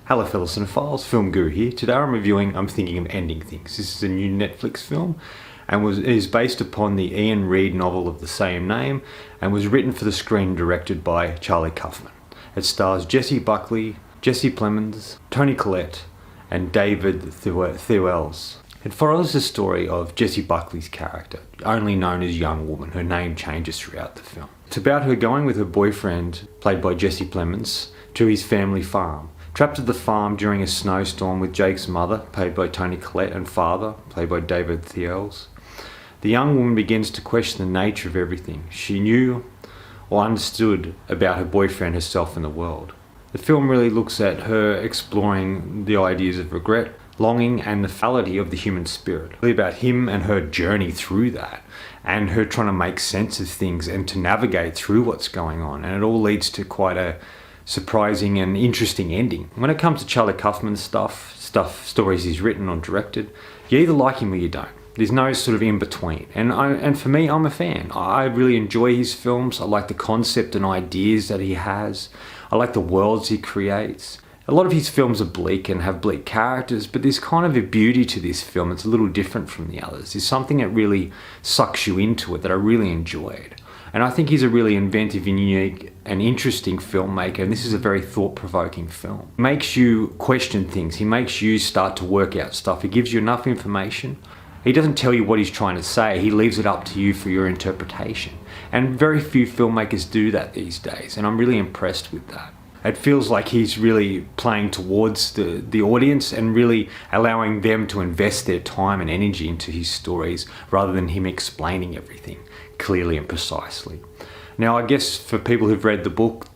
Hello fellow cinephiles, Film Guru here. Today I'm reviewing I'm Thinking of Ending Things. This is a new Netflix film and is based upon the Ian Reid novel of the same name and was written for the screen and directed by Charlie Kaufman. It stars Jessie Buckley, Jesse Plemons, Toni Collette and David Thewlis. It follows the story of Jessie Buckley's character, only known as Young Woman. Her name changes throughout the film. It's about her going with her boyfriend, played by Jesse Plemons, to his family farm. Trapped at the farm during a snowstorm with Jake's mother, played by Toni Collette, and father, played by David Thewlis, the young woman begins to question the nature of everything she knew or understood about her boyfriend, herself, and the world. The film really looks at her exploring the ideas of regret, longing, and the fallibility of the human spirit. Really about him and her journey through that, and her trying to make sense of things and to navigate through what's going on. And it all leads to quite a surprising and interesting ending. When it comes to Charlie Kaufman's stories he's written or directed, you either like him or you don't. There's no sort of in between. And for me, I'm a fan. I really enjoy his films. I like the concept and ideas that he has. I like the worlds he creates. A lot of his films are bleak and have bleak characters, but there's kind of a beauty to this film. It's a little different from the others. There's something that really sucks you into it that I really enjoyed. And I think he's a really inventive and unique and interesting filmmaker, and this is a very thought-provoking film. He makes you question things. He makes you start to work out stuff. He gives you enough information. He doesn't tell you what he's trying to say. He leaves it up to you for your interpretation. And very few filmmakers do that these days, and I'm really impressed with that. It feels like he's really playing towards the audience and really allowing them to invest their time and energy into his stories rather than him explaining everything clearly and precisely. Now, I guess for people who've read the book,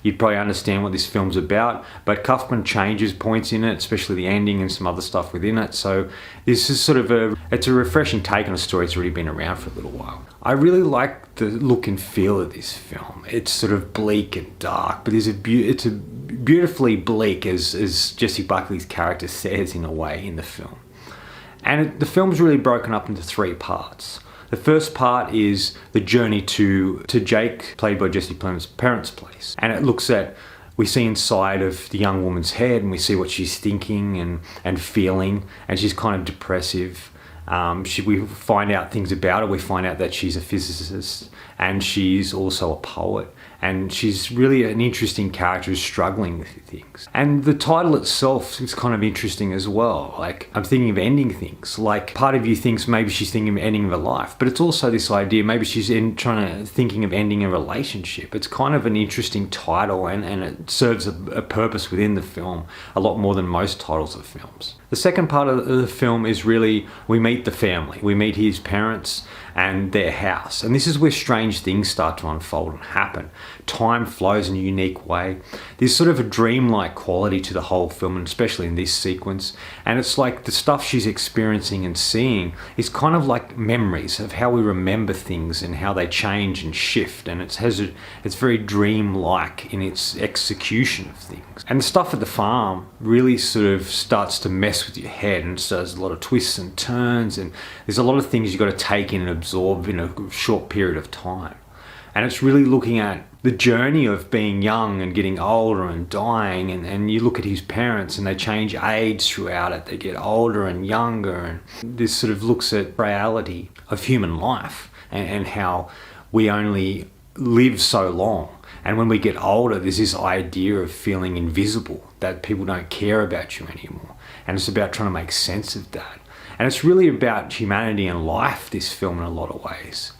you'd probably understand what this film's about, but Kaufman changes points in it, especially the ending and some other stuff within it. So this is sort of it's a refreshing take on a story that's already been around for a little while. I really like the look and feel of this film. It's sort of bleak and dark, but it's a beautifully bleak, as Jessie Buckley's character says in a way in the film. And the film's really broken up into three parts. The first part is the journey to Jake, played by Jesse Plemons' parents' place. And it looks at, we see inside of the young woman's head and we see what she's thinking and feeling, and she's kind of depressive. We find out things about her. We find out that she's a physicist and she's also a poet. And she's really an interesting character who's struggling with things. And the title itself is kind of interesting as well. Like, I'm thinking of ending things. Like, part of you thinks maybe she's thinking of ending her life, but it's also this idea maybe she's thinking of ending a relationship. It's kind of an interesting title, and it serves a purpose within the film a lot more than most titles of films. The second part of the film is really, we meet the family. We meet his parents and their house. And this is where strange things start to unfold and happen. Time flows in a unique way. There's sort of a dreamlike quality to the whole film, and especially in this sequence. And it's like the stuff she's experiencing and seeing is kind of like memories of how we remember things and how they change and shift. And it's very dreamlike in its execution of things. And the stuff at the farm really sort of starts to mess with your head, and so there's a lot of twists and turns, and there's a lot of things you've got to take in and absorb in a short period of time. And it's really looking at the journey of being young and getting older and dying, and you look at his parents and they change age throughout it. They get older and younger, and this sort of looks at reality of human life and how we only live so long. And when we get older, there's this idea of feeling invisible, that people don't care about you anymore. And it's about trying to make sense of that. And it's really about humanity and life, this film, in a lot of ways.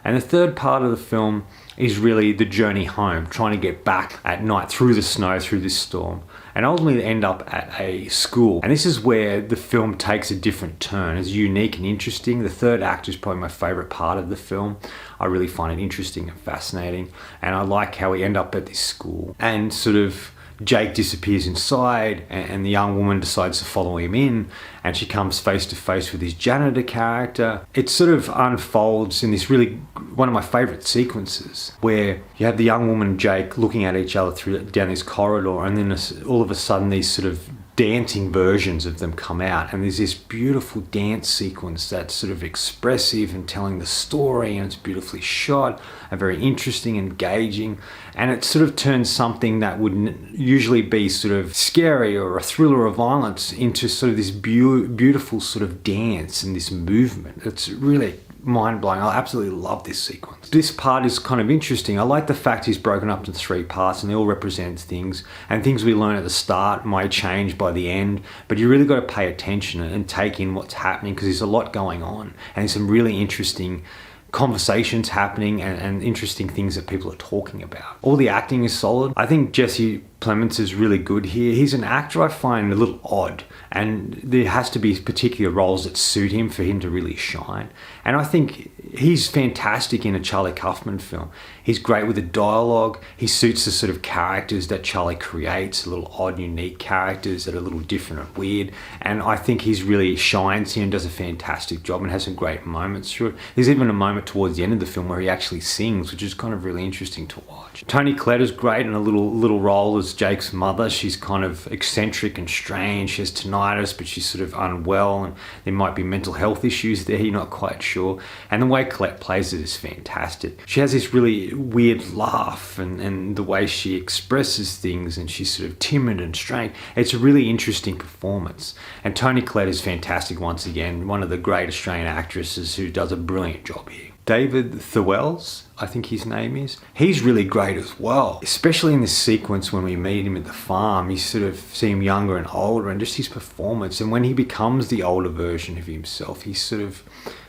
And the third part of the film is really the journey home, trying to get back at night through the snow, through this storm, and ultimately end up at a school. And this is where the film takes a different turn. It's unique and interesting. The third act is probably my favourite part of the film. I really find it interesting and fascinating. And I like how we end up at this school. And sort of Jake disappears inside and the young woman decides to follow him in. and she comes face to face with his janitor character. It sort of unfolds in this really, one of my favourite sequences, where you have the young woman and Jake looking at each other down this corridor, and then all of a sudden these sort of dancing versions of them come out, and there's this beautiful dance sequence that's sort of expressive and telling the story, and it's beautifully shot and very interesting, engaging, and it sort of turns something that would usually be sort of scary or a thriller or violence into sort of this beautiful sort of dance and this movement. It's really mind-blowing. I absolutely love this sequence. This part is kind of interesting. I like the fact he's broken up into 3 parts and they all represent things, and things we learn at the start might change by the end, but you really got to pay attention and take in what's happening, because there's a lot going on and some really interesting conversations happening and interesting things that people are talking about. All the acting is solid. I think Jesse Plemons is really good here. He's an actor I find a little odd, and there has to be particular roles that suit him for him to really shine. And I think he's fantastic in a Charlie Kaufman film. He's great with the dialogue. He suits the sort of characters that Charlie creates, little odd, unique characters that are a little different and weird. And I think he's really shines here and does a fantastic job and has some great moments through it. There's even a moment towards the end of the film where he actually sings, which is kind of really interesting to watch. Toni Collette is great in a little role as Jake's mother. She's kind of eccentric and strange. She has tinnitus, but she's sort of unwell, and there might be mental health issues there, you're not quite sure. And the way Collette plays it is fantastic. She has this really weird laugh, and the way she expresses things, and she's sort of timid and strange. It's a really interesting performance. And Toni Collette is fantastic once again, one of the great Australian actresses who does a brilliant job here. David Thewels, I think his name is. He's really great as well, especially in this sequence when we meet him at the farm. You sort of see him younger and older, and just his performance. And when he becomes the older version of himself, he sort of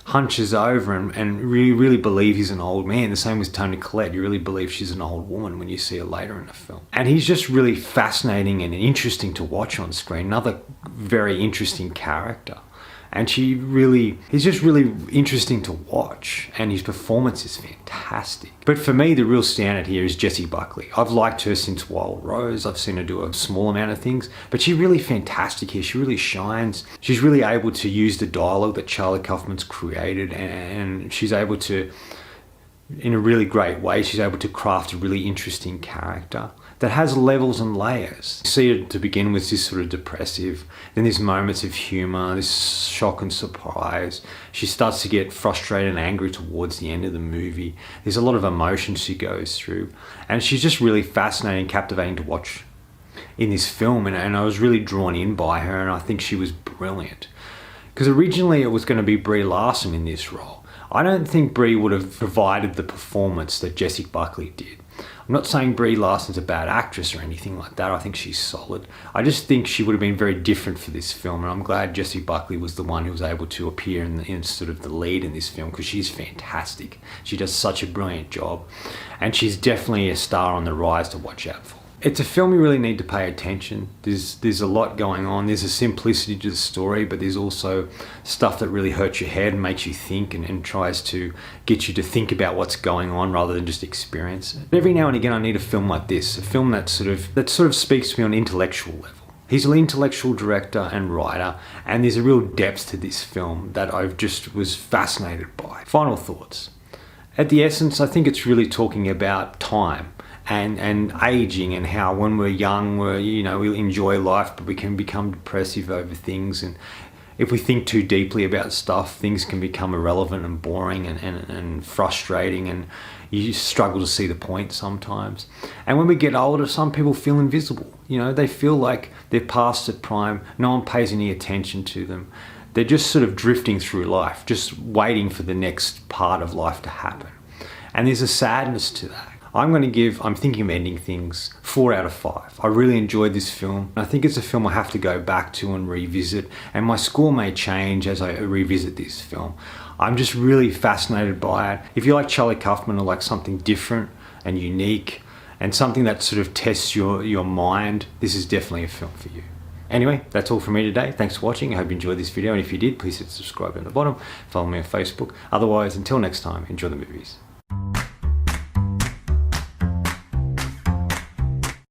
hunches over and really believe he's an old man. The same with Toni Collette. You really believe she's an old woman when you see her later in the film. And he's just really fascinating and interesting to watch on screen. Another very interesting character. And he's just really interesting to watch, and his performance is fantastic. But for me, the real standout here is Jessie Buckley. I've liked her since Wild Rose. I've seen her do a small amount of things, but she's really fantastic here. She really shines. She's really able to use the dialogue that Charlie Kaufman's created, and she's able to, in a really great way, she's able to craft a really interesting character that has levels and layers. You see it to begin with, this sort of depressive, then there's moments of humour, this shock and surprise. She starts to get frustrated and angry towards the end of the movie. There's a lot of emotion she goes through, and she's just really fascinating and captivating to watch in this film, and I was really drawn in by her, and I think she was brilliant. Because originally it was going to be Brie Larson in this role. I don't think Brie would have provided the performance that Jessie Buckley did. I'm not saying Brie Larson's a bad actress or anything like that. I think she's solid. I just think she would have been very different for this film, and I'm glad Jessie Buckley was the one who was able to appear in sort of the lead in this film, because she's fantastic. She does such a brilliant job, and she's definitely a star on the rise to watch out for. It's a film you really need to pay attention. There's a lot going on. There's a simplicity to the story, but there's also stuff that really hurts your head and makes you think, and tries to get you to think about what's going on rather than just experience it. Every now and again I need a film like this, a film that sort of speaks to me on an intellectual level. He's an intellectual director and writer, and there's a real depth to this film that I just was fascinated by. Final thoughts. At the essence, I think it's really talking about time and aging, and how when we're young, we enjoy life, but we can become depressive over things, and if we think too deeply about stuff, things can become irrelevant and boring and frustrating, and you struggle to see the point sometimes. And when we get older, some people feel invisible. They feel like they're past their prime, no one pays any attention to them. They're just sort of drifting through life, just waiting for the next part of life to happen. And there's a sadness to that. I'm thinking of ending things 4 out of 5. I really enjoyed this film. I think it's a film I have to go back to and revisit, and my score may change as I revisit this film. I'm just really fascinated by it. If you like Charlie Kaufman, or like something different and unique, and something that sort of tests your mind, this is definitely a film for you. Anyway, that's all from me today. Thanks for watching. I hope you enjoyed this video, and if you did, please hit subscribe at the bottom. Follow me on Facebook. Otherwise, until next time, enjoy the movies.